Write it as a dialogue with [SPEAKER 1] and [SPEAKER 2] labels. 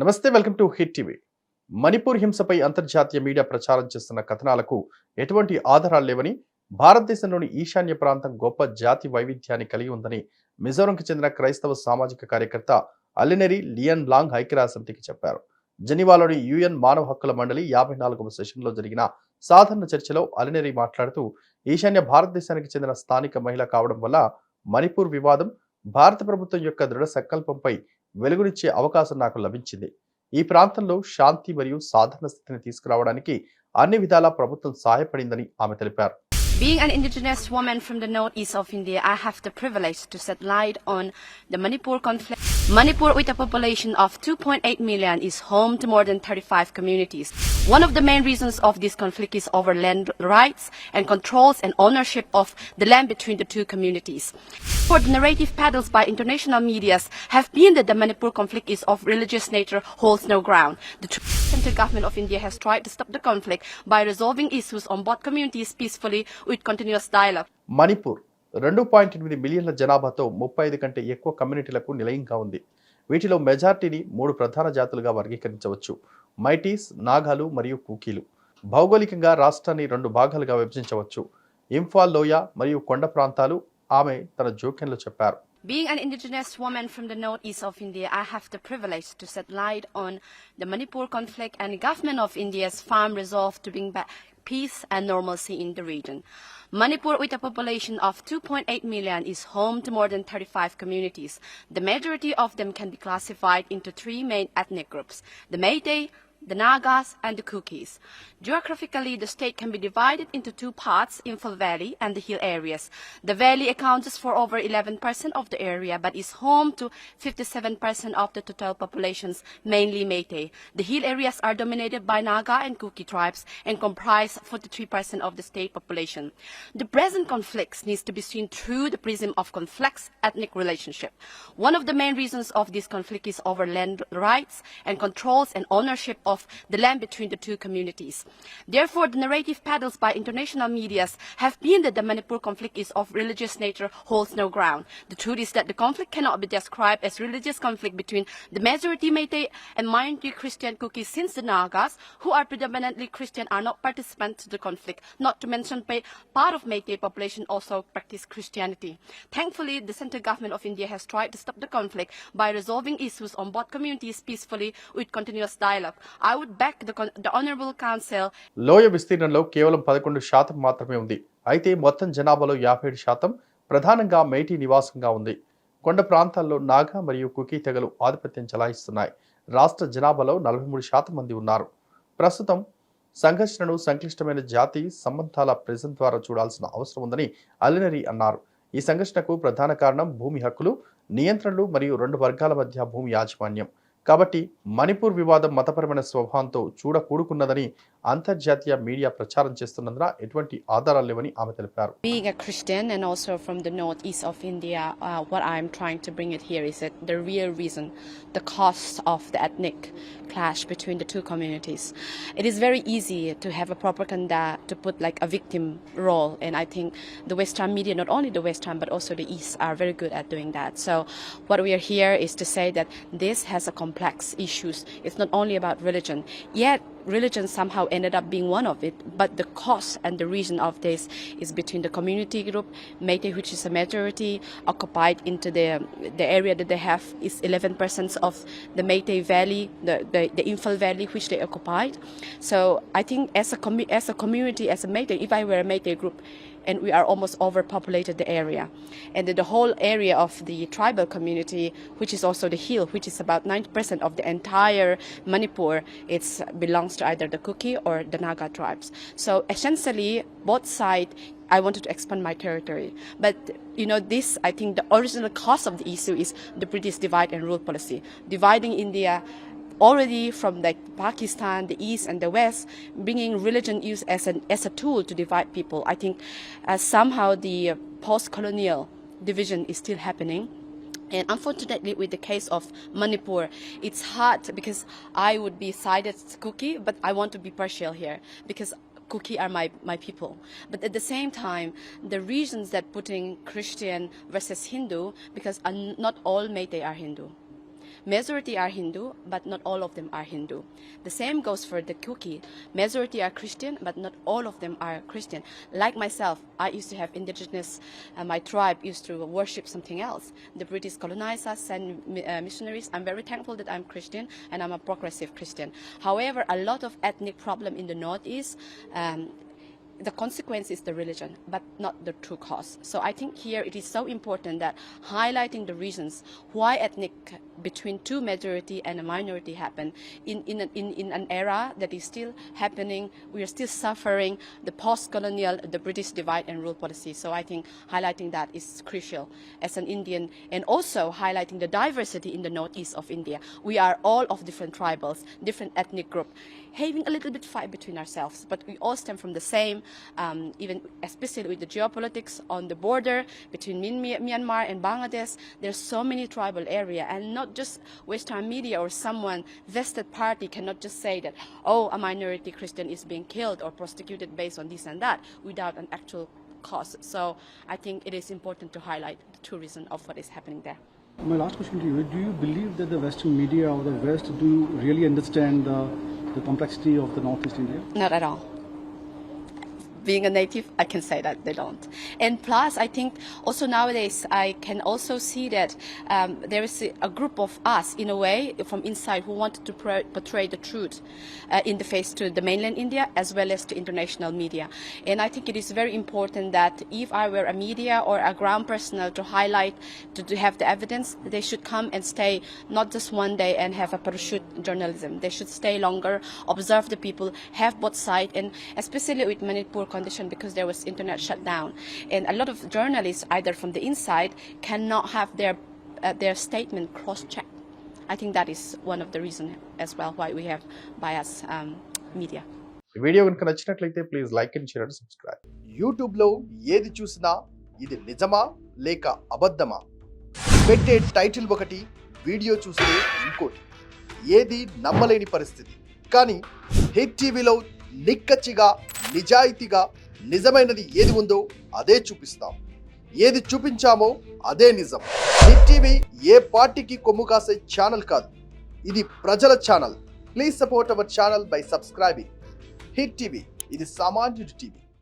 [SPEAKER 1] నమస్తే, welcome to hit TV. Manipur హింసపై అంతర్జాతీయ మీడియా ప్రచారం చేస్తున్న కథనాలకు ఎటువంటి ఆధారాలు లేవని, భారతదేశంలోని ఈశాన్య ప్రాంతం గొప్ప జాతి వైవిధ్యాన్ని కలిగి ఉందని మిజోరంకు చెందిన క్రైస్తవ సామాజిక కార్యకర్త అలినెరి లియన్ లాంగ్ ఐక్యరాజ్యసమితికి చెప్పారు. జెనీవాలోని యుఎన్ మానవ హక్కుల మండలి 54వ సెషన్లో జరిగిన సాధారణ చర్చలో అలినెరి మాట్లాడుతూ, ఈశాన్య భారతదేశానికి చెందిన స్థానిక మహిళ కావడం వల్ల మణిపూర్ వివాదం భారత ప్రభుత్వం యొక్క దృఢ సంకల్పంపై వెలుగునిచ్చే అవకాశం నాకు లభించింది. ఈ ప్రాంతంలో శాంతి మరియు సాధారణ స్థితిని తీసుకురావడానికి అన్ని విధాలా ప్రభుత్వం సహాయపడిందని ఆమె తెలిపారు.
[SPEAKER 2] Being an indigenous woman from the northeast of India, I have the privilege to shed light on the Manipur conflict. Manipur, with a population of 2.8 million, is home to more than 35 communities. One of the main reasons of this conflict is over land rights and controls and ownership of the land between the two communities. For the narrative peddled by international media have been that the Manipur conflict is of religious nature holds no ground. The central government of India has tried to stop the conflict by resolving issues on both communities peacefully with continuous dialogue.
[SPEAKER 1] Manipur 2.8 మిలియన్ల జనాభాతో 35 కంటే ఎక్కువ కమ్యూనిటీలకు నిలయంగా ఉంది. వీటిలో మెజార్టీని 3 ప్రధాన జాతులుగా వర్గీకరించవచ్చు: Mighty's, నాగాలు మరియు కుకీలు. భౌగోళికంగా రాష్ట్రాన్ని 2 భాగాలుగా విభజించవచ్చు: ఇంఫాల్ లోయ మరియు కొండ ప్రాంతాలు. ఆమె తన జోక్యంలో చెప్పారు.
[SPEAKER 2] Being an indigenous woman from the northeast of India, I have the privilege to shed light on the Manipur conflict and the government of India's firm resolve to bring back peace and normalcy in the region. Manipur, with a population of 2.8 million, is home to more than 35 communities. The majority of them can be classified into 3 main ethnic groups: the Meitei, the Nagas, and the Kukis. Geographically, the state can be divided into 2 parts: Imphal Valley and the hill areas. The valley accounts for over 11% of the area, but is home to 57% of the total populations, mainly Meitei. The hill areas are dominated by Naga and Kuki tribes and comprise 43% of the state population. The present conflicts needs to be seen through the prism of complex ethnic relationship. One of the main reasons of this conflict is over land rights and controls and ownership of the land between the two communities. Therefore, the narrative peddled by international media have been that the Manipur conflict is of religious nature holds no ground. The truth is that the conflict cannot be described as religious conflict between the majority Meitei and minority Christian Kukis, since the Nagas, who are predominantly Christian, are not participants to the conflict. Not to mention part of Meitei population also practice Christianity. Thankfully, the central government of India has tried to stop the conflict by resolving issues on both communities peacefully with continuous dialogue. I would back the Honorable Council.
[SPEAKER 1] లోయ విస్తీర్ణంలో కేవలం 11% మాత్రమే ఉంది. అయితే మొత్తం జనాభాలో 57% ప్రధానంగా మేటి నివాసంగా ఉంది. కొండ ప్రాంతాల్లో నాగా మరియు కుకీ తెగలు ఆధిపత్యం చెలాయిస్తున్నాయి. రాష్ట్ర జనాభాలో 43% మంది ఉన్నారు. ప్రస్తుతం సంఘర్షణను సంక్లిష్టమైన జాతి సంబంధాల ప్రిజం ద్వారా చూడాల్సిన అవసరం ఉందని అలినెరి అన్నారు. ఈ సంఘర్షణకు ప్రధాన కారణం భూమి హక్కులు, నియంత్రణలు మరియు 2 వర్గాల మధ్య భూమి యాజమాన్యం. కాబట్టి మణిపూర్ వివాదం మతపరమైన స్వభావంతో చూడకూడుకున్నదని అంతర్జాతీయ మీడియా ప్రచారం చేస్తున్నందున ఎటువంటి ఆధారాలు లేవని ఆమె తెలిపారు.
[SPEAKER 2] Being a Christian and also from the northeast of India, what I'm trying to bring it here is that the real reason, the cause of the ethnic clash between the two communities. It is very easy to have a propaganda to put like a victim role, and I think the Western media, not only the Western but also the East, are very good at doing that. So what we are here is to say that this has a complex issues. It's not only about religion, yet religion somehow ended up being one of it, but the cause and the reason of this is between the community group Meitei, which is a majority occupied into the area that they have is 11% of the Meitei Valley, the Imphal Valley, which they occupied. So I think as a community, as a Meitei, if I were a Meitei group, and we are almost overpopulated the area, and the whole area of the tribal community, which is also the hill, which is about 90% of the entire Manipur, it belongs to either the Kuki or the Naga tribes. So essentially, both sides, I wanted to expand my territory. But this, I think the original cause of the issue is the British divide and rule policy, dividing India already from like Pakistan, the East and the West, bringing religion use as a tool to divide people. I think somehow the post-colonial division is still happening. And unfortunately, with the case of Manipur, it's hard because I would be sided Kuki, but I want to be partial here because Kuki are my people. But at the same time, the reasons that putting Christian versus Hindu, because not all Meitei are Hindu. Majority are Hindu, but not all of them are Hindu. The same goes for the Kuki. Majority are Christian, but not all of them are Christian. Like myself, I used to have indigenous, my tribe used to worship something else. The British colonized us, sent missionaries. I'm very thankful that I'm Christian and I'm a progressive Christian. However, a lot of ethnic problem in the Northeast, the consequence is the religion, but not the true cause. So I think here it is so important that highlighting the reasons why ethnic between two majority and a minority happen in an era that is still happening. We are still suffering the post-colonial, the British divide and rule policy. So I think highlighting that is crucial as an Indian, and also highlighting the diversity in the northeast of India. We are all of different tribals, different ethnic group, having a little bit fight between ourselves, but we all stem from the same, even especially with the geopolitics on the border between Myanmar and Bangladesh. There's so many tribal area, and not just Western media or someone vested party cannot just say that, oh, a minority Christian is being killed or prosecuted based on this and that without an actual cause. So I think it is important to highlight the true reason of what is happening there.
[SPEAKER 3] My last question to you, do you believe that the Western media or the West do really understand the complexity of the Northeast India?
[SPEAKER 2] Not at all. Being a native, I can say that they don't. And plus, I think also nowadays, I can also see that there is a group of us, in a way, from inside who wanted to portray the truth in the face to the mainland India as well as to international media. And I think it is very important that if I were a media or a ground personnel to highlight, to have the evidence, they should come and stay not just one day and have a parachute journalism. They should stay longer, observe the people, have both sides, and especially with Manipur condition, because there was internet shutdown, and a lot of journalists, either from the inside, cannot have their statement cross-checked. I think that is one of the reasons as well why we have biased media.
[SPEAKER 1] ఈ video కనుక నచ్చినట్లయితే please like and share and subscribe. యూట్యూబ్లో ఏది చూసినా ఇది నిజమా లేక అబద్ధమా, పెట్టే టైటిల్ ఒకటి, వీడియో చూస్తే ఇంకోటి, ఏది నమ్మలేని పరిస్థితి. కానీ హిట్ టీవీలో నిక్కచ్చిగా, నిజాయితీగా, నిజమైనది ఏది ఉందో అదే చూపిస్తాం. ఏది చూపించామో అదే నిజం. హిట్ టీవీ ఏ పార్టీకి కొమ్ము కాసే ఛానల్ కాదు, ఇది ప్రజల channel. Please support our channel by subscribing. Hit TV, ఇది సామాన్యుడి టీవీ.